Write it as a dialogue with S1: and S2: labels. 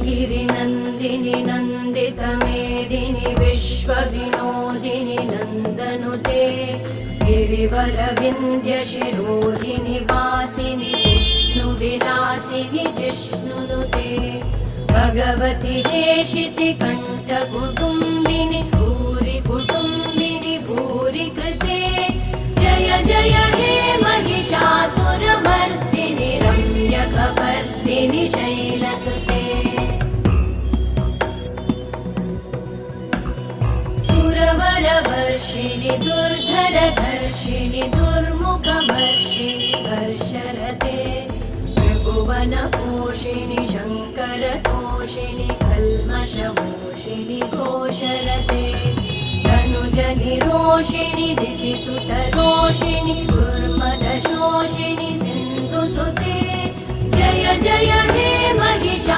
S1: गिरिनन्दिनि नन्दितमेदिनि विश्वविनोदिनि नन्दनुते गिरिवरविन्ध्यशिरोधिनि वासिनि विष्णुविलासिनि जिष्णुनुते भगवति हेशिति कण्ठकुटुम्बिनि भूरि कुटुम्बिनि भूरि कृते जय जय हे महिषासुरमर्दिनि रम्यकपर्दिनि शैलसुते सुरवरवर्षिणि दुर्धरधर्षिणि दुर्मुखमर्षिणि हर्षरते त्रिभुवनपोषिणि शङ्करतोषिणि कल्मषमोषिणि घोषरते तनुजनिरोषिणि दितिसुतरोषिणि दुर्मदशोषिणि सिन्धुसुते जय जय हे महिषा